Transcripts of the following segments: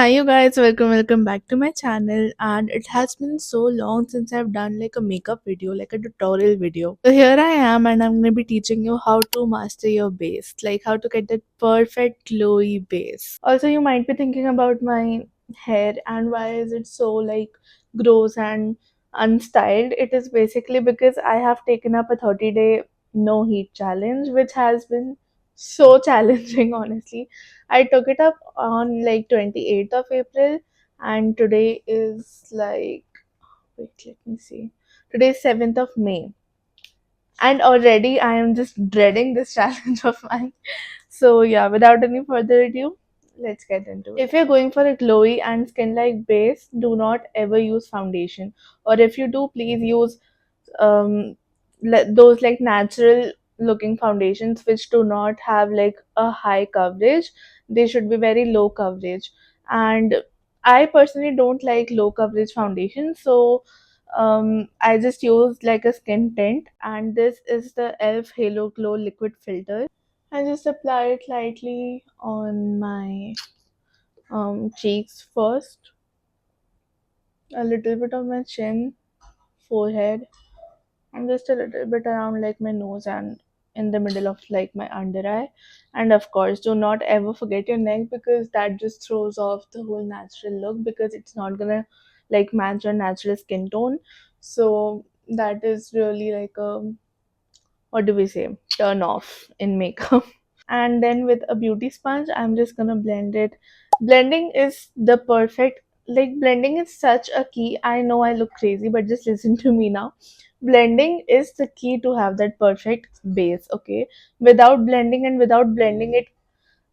Hi you guys, welcome back to my channel. And it has been so long since I've done like a makeup video, like a tutorial video. So here I am, and I'm gonna be teaching you how to master your base, like how to get that perfect glowy base. Also, you might be thinking about my hair and why is it so like gross and unstyled. It is basically because I have taken up a 30-day no heat challenge, which has been so challenging honestly. I took it up on like 28th of April, and today is like, wait, let me see. Today is 7th of May, and already I am just dreading this challenge of mine. So yeah, without any further ado, let's get into it. If you're going for a glowy and skin like base, do not ever use foundation, or if you do, please use um those like natural looking foundations which do not have like a high coverage. They should be very low coverage, and I personally don't like low coverage foundation, so I just use like a skin tint, and this is the elf halo glow liquid filter. I just apply it lightly on my cheeks first, a little bit on my chin, forehead, and just a little bit around like my nose and in the middle of like my under eye. And of course, do not ever forget your neck, because that just throws off the whole natural look, because it's not gonna like match your natural skin tone. So that is really like a, what do we say, turn off in makeup. And then with a beauty sponge, I'm just gonna blend it. Blending is the perfect, like blending is such a key. I know I look crazy, but just listen to me now. Blending is the key to have that perfect base. Okay, without blending, and without blending it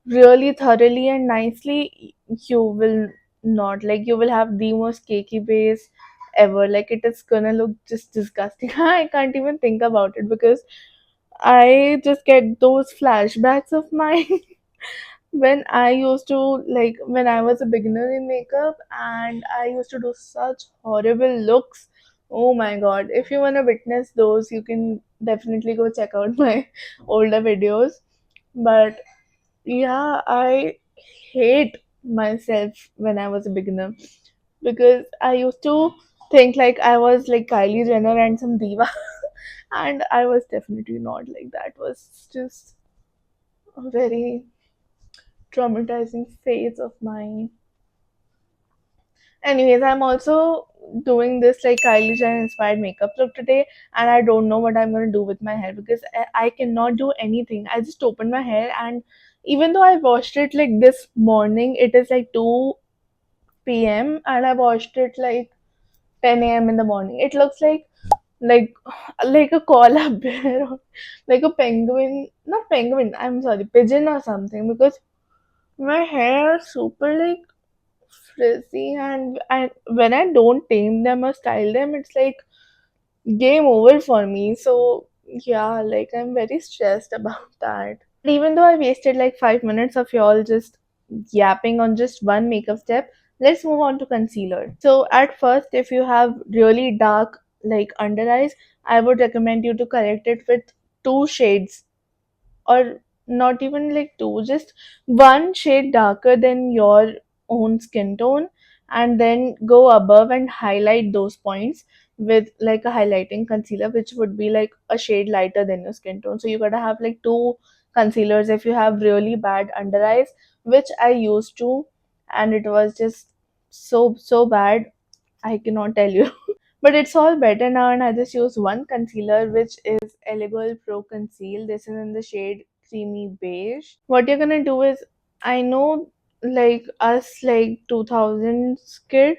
really thoroughly and nicely, you will not, like, you will have the most cakey base ever. Like, it is gonna look just disgusting. I can't even think about it, because I just get those flashbacks of mine when I used to, like, when I was a beginner in makeup and I used to do such horrible looks. Oh my god. If you want to witness those, you can definitely go check out my older videos. But yeah, I hate myself when I was a beginner, because I used to think like I was like Kylie Jenner and some diva, and I was definitely not. Like, that was just a very traumatizing phase of mine. Anyways, I'm also doing this like Kylie Jenner inspired makeup look today, and I don't know what I'm gonna do with my hair, because I cannot do anything. I just opened my hair, and even though I washed it like this morning, it is like 2 p.m. and I washed it like 10 a.m. in the morning. It looks like like a koala bear, or like a penguin, not penguin, I'm sorry, pigeon or something, because my hair is super like frizzy, and when I don't tame them or style them, it's like game over for me. So yeah, like, I'm very stressed about that. Even though I wasted like 5 minutes of y'all just yapping on just one makeup step, let's move on to concealer. So at first, if you have really dark like under eyes, I would recommend you to correct it with two shades, or not even like two, just one shade darker than your own skin tone, and then go above and highlight those points with like a highlighting concealer, which would be like a shade lighter than your skin tone. So you gotta have like two concealers if you have really bad under eyes, which I used to, and it was just so bad, I cannot tell you. But it's all better now, and I just use one concealer, which is Elegol Pro Conceal. This is in the shade Creamy Beige. What you're gonna do is, I know, like us, like 2000s kid,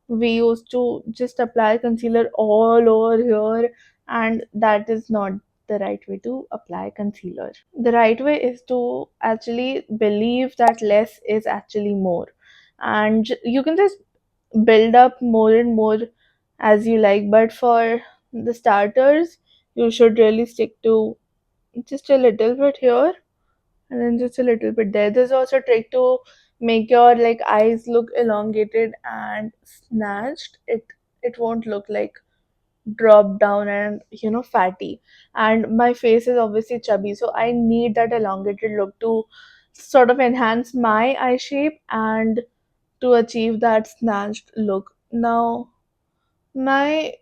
we used to just apply concealer all over here, and that is not the right way to apply concealer. The right way is to actually believe that less is actually more, and you can just build up more and more as you like. But for the starters, you should really stick to just a little bit here, and then just a little bit there. There's also a trick to make your like eyes look elongated and snatched. It won't look like drop down and fatty. And my face is obviously chubby, so I need that elongated look to sort of enhance my eye shape and to achieve that snatched look. Now, my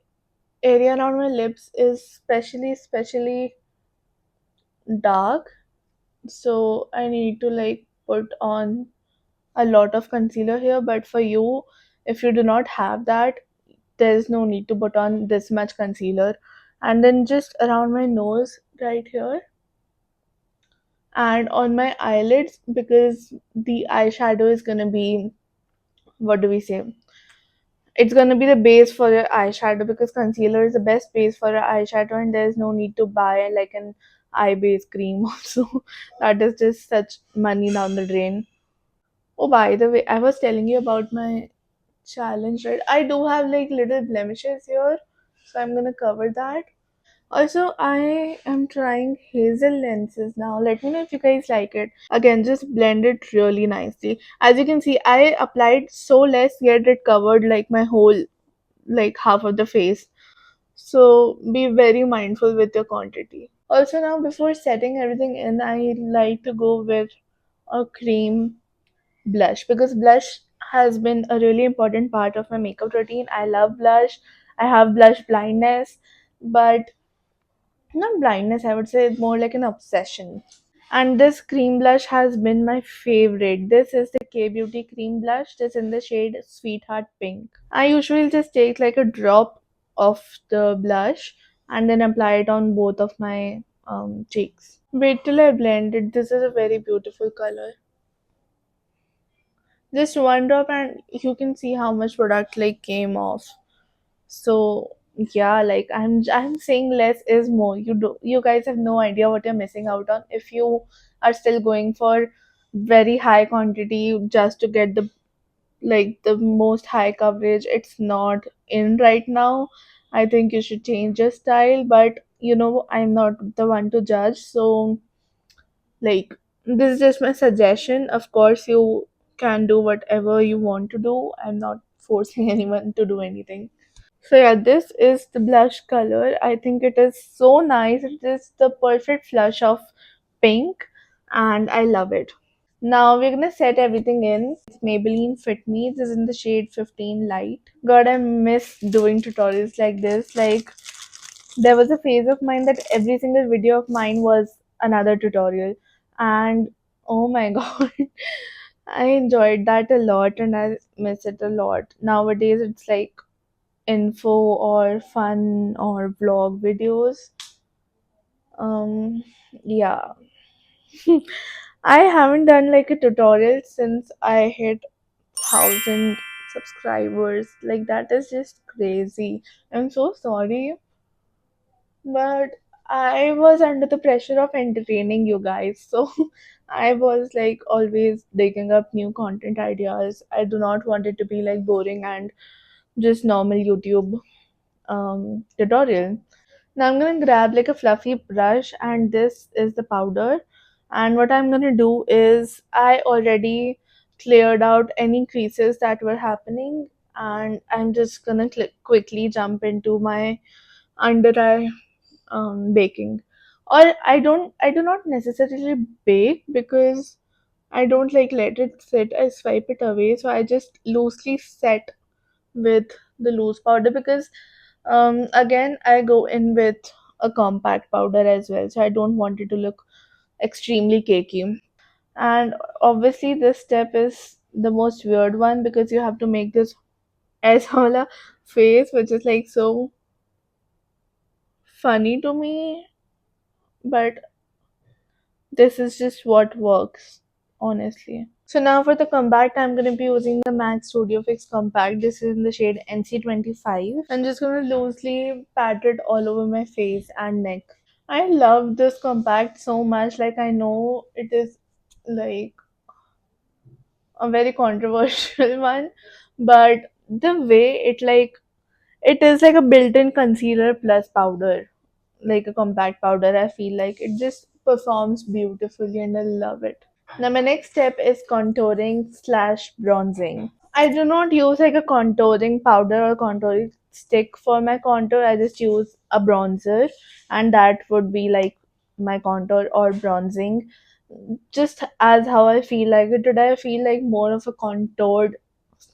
area around my lips is especially dark, so I need to like put on a lot of concealer here. But for you, if you do not have that, there's no need to put on this much concealer. And then just around my nose right here and on my eyelids, because the eyeshadow is gonna be, what do we say, it's gonna be the base for your eyeshadow, because concealer is the best base for your eyeshadow, and there's no need to buy like an eye base cream also. That is just such money down the drain. Oh, by the way, I was telling you about my challenge, right? I do have like little blemishes here, so I'm gonna cover that. Also, I am trying hazel lenses now. Let me know if you guys like it. Again, just blend it really nicely. As you can see, I applied so less, yet it covered like my whole, like half of the face. So be very mindful with your quantity. Also, now before setting everything in, I like to go with a cream blush, because blush has been a really important part of my makeup routine. I love blush. I have blush blindness, but not blindness, I would say more like an obsession. And this cream blush has been my favorite. This is the K Beauty cream blush. This in the shade Sweetheart Pink. I usually just take like a drop of the blush and then apply it on both of my cheeks. Wait till I blend it. This is a very beautiful color. Just one drop and you can see how much product like came off. So yeah, like I'm saying less is more. You guys have no idea what you're missing out on if you are still going for very high quantity just to get the most high coverage. It's not in right now. I think you should change your style, but I'm not the one to judge. So like, this is just my suggestion. Of course, you can do whatever you want to do. I'm not forcing anyone to do anything. So yeah, this is the blush color. I think it is so nice. It is the perfect flush of pink and I love it. Now we're gonna set everything in. It's Maybelline Fit Me. This is in the shade 15 Light. God, I miss doing tutorials like this. Like, there was a phase of mine that every single video of mine was another tutorial. And oh my god, I enjoyed that a lot and I miss it a lot. Nowadays it's like info or fun or vlog videos. Yeah. I haven't done like a tutorial since I hit 1,000 subscribers. Like, that is just crazy. I'm so sorry, but I was under the pressure of entertaining you guys. So I was like always digging up new content ideas. I do not want it to be like boring and just normal YouTube tutorial. Now I'm gonna grab like a fluffy brush, and this is the powder. And what I'm gonna do is I already cleared out any creases that were happening, and I'm just gonna quickly jump into my under eye baking. Or I do not necessarily bake, because I don't like let it sit. I swipe it away, so I just loosely set with the loose powder, because again I go in with a compact powder as well, so I don't want it to look extremely cakey. And obviously this step is the most weird one, because you have to make this asshole face, which is like so funny to me, but this is just what works, honestly. So now for the compact, I'm going to be using the MAC Studio Fix Compact. This is in the shade NC25. I'm just going to loosely pat it all over my face and neck. I love this compact so much. Like, I know it is like a very controversial one, but the way it is like a built-in concealer plus powder, like a compact powder. I feel like it just performs beautifully and I love it. Now my next step is contouring slash bronzing. I do not use like a contouring powder or contouring stick for my contour. I just use a bronzer, and that would be like my contour or bronzing. Just as how I feel like it today. I feel like more of a contoured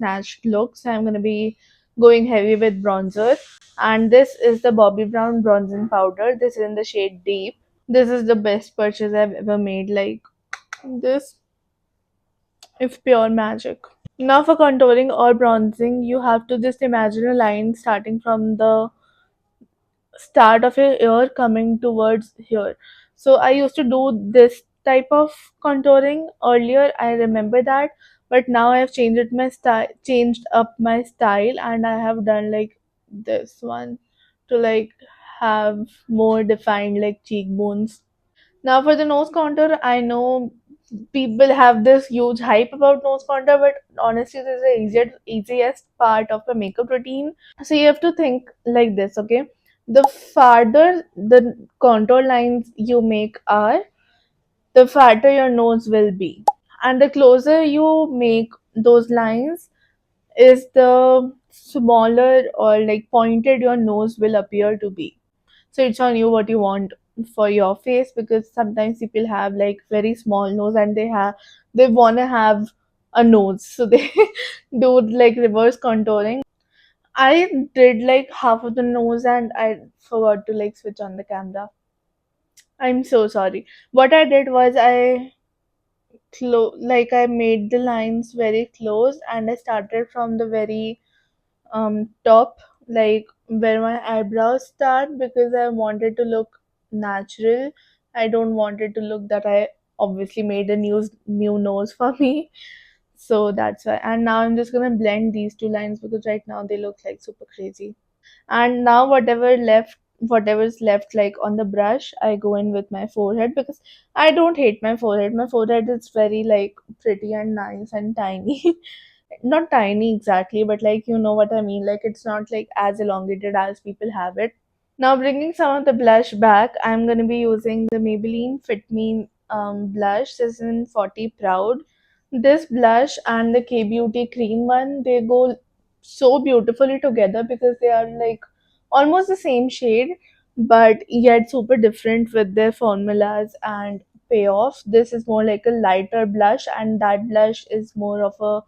snatched look, so I'm gonna be going heavy with bronzer. And this is the Bobbi Brown bronzing powder. This is in the shade Deep. This is the best purchase I've ever made. Like, this is pure magic. Now for contouring or bronzing, you have to just imagine a line starting from the start of your ear coming towards here. So I used to do this type of contouring earlier. I remember that, but now I have changed up my style, and I have done like this one to like have more defined like cheekbones. Now for the nose contour, I know people have this huge hype about nose contour, but honestly, this is the easiest part of the makeup routine. So you have to think like this, okay? The farther the contour lines you make are, the fatter your nose will be. And the closer you make those lines, is the smaller or like pointed your nose will appear to be. So it's on you what you want for your face, because sometimes people have like very small nose and they want to have a nose, so they do like reverse contouring. I did like half of the nose and I forgot to like switch on the camera. I'm so sorry. What I did was I made the lines very close, and I started from the very top, like where my eyebrows start, because I wanted to look natural. I don't want it to look that I obviously made a new nose for me. So that's why. And now I'm just gonna blend these two lines because right now they look like super crazy. And now whatever's left like on the brush, I go in with my forehead, because I don't hate my forehead is very like pretty and nice and tiny. Not tiny exactly, but like you know what I mean, like it's not like as elongated as people have it. Now bringing some of the blush back, I'm going to be using the Maybelline Fit Me blush. This is in 40 Proud. This blush and the K Beauty cream one, they go so beautifully together because they are like almost the same shade, but yet super different with their formulas and payoff. This is more like a lighter blush, and that blush is more of a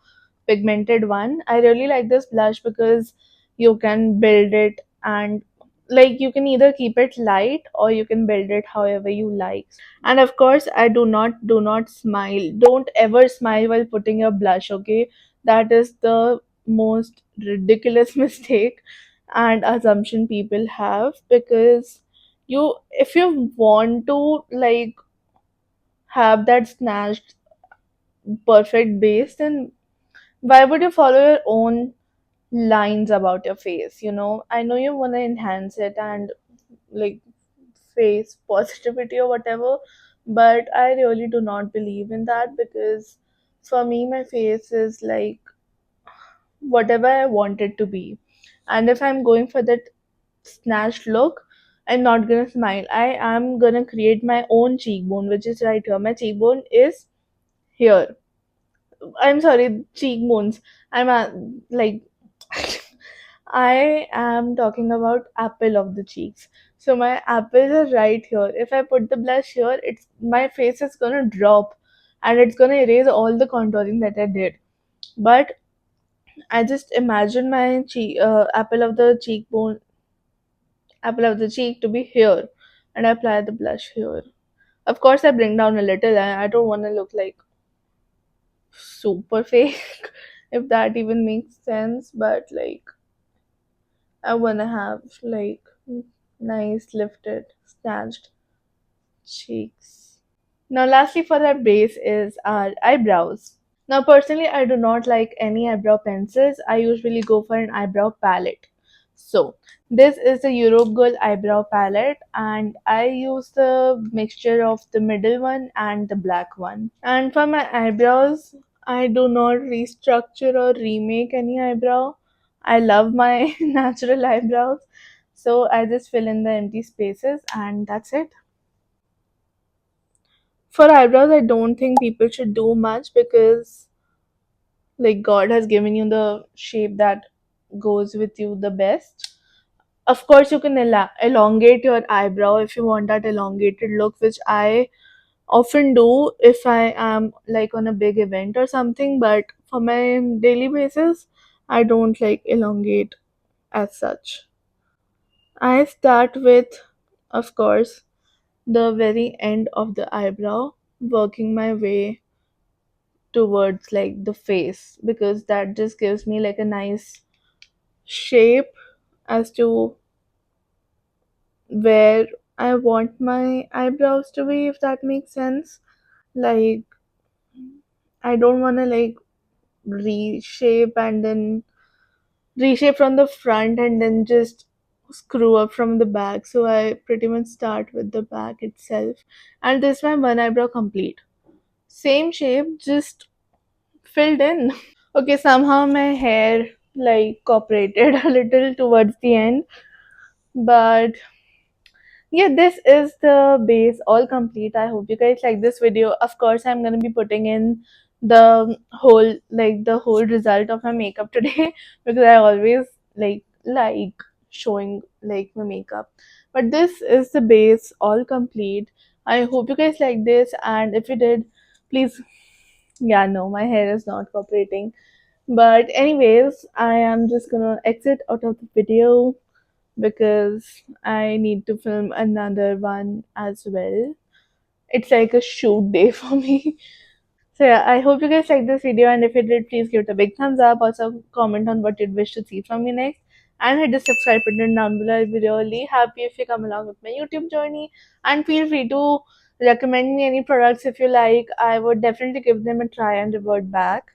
pigmented one. I really like this blush because you can build it, and like you can either keep it light or you can build it however you like. And of course, I do not smile. Don't ever smile while putting your blush, okay? That is the most ridiculous mistake and assumption people have, because you if you want to like have that snatched perfect base, then why would you follow your own lines about your face? I know you want to enhance it and like face positivity or whatever, but I really do not believe in that, because for me my face is like whatever I want it to be. And if I'm going for that snatched look, I'm not gonna smile. I am gonna create my own cheekbone, which is right here. My cheekbone is here. I'm sorry, cheekbones. Like I am talking about apple of the cheeks. So my apples are right here. If I put the blush here, it's my face is gonna drop, and it's gonna erase all the contouring that I did. But I just imagine my apple of the cheek to be here, and I apply the blush here. Of course, I bring down a little. I don't want to look like super fake, if that even makes sense. But like, I wanna have like nice lifted, snatched cheeks. Now, lastly, for our base is our eyebrows. Now, personally, I do not like any eyebrow pencils. I usually go for an eyebrow palette. So, this is the Europe Girl eyebrow palette, and I use the mixture of the middle one and the black one. And for my eyebrows, I do not restructure or remake any eyebrow. I love my natural eyebrows. So, I just fill in the empty spaces, and that's it. For eyebrows, I don't think people should do much, because like God has given you the shape that goes with you the best. Of course, you can elongate your eyebrow if you want that elongated look, which I often do if I am like on a big event or something. But on my daily basis, I don't like elongate as such. I start with, of course, the very end of the eyebrow, working my way towards like the face, because that just gives me like a nice shape as to where I want my eyebrows to be, if that makes sense. Like, I don't want to like reshape and then reshape from the front and then just screw up from the back. So I pretty much start with the back itself. And this is my one eyebrow complete. Same shape, just filled in. Okay, somehow my hair like cooperated a little towards the end. But yeah, this is the base all complete. I hope you guys like this video. Of course, I'm gonna be putting in the whole result of my makeup today because I always like showing like my makeup. But this is the base all complete. I hope you guys like this, and if you did, please, yeah, no, my hair is not cooperating. But anyways, I am just gonna exit out of the video because I need to film another one as well. It's like a shoot day for me. So yeah, I hope you guys like this video, and if you did, please give it a big thumbs up. Also comment on what you'd wish to see from me next. And hit the subscribe button down below. I'll be really happy if you come along with my YouTube journey. And feel free to recommend me any products if you like. I would definitely give them a try and revert back.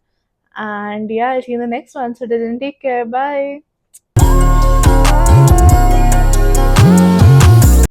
And yeah, I'll see you in the next one. So till then, take care. Bye.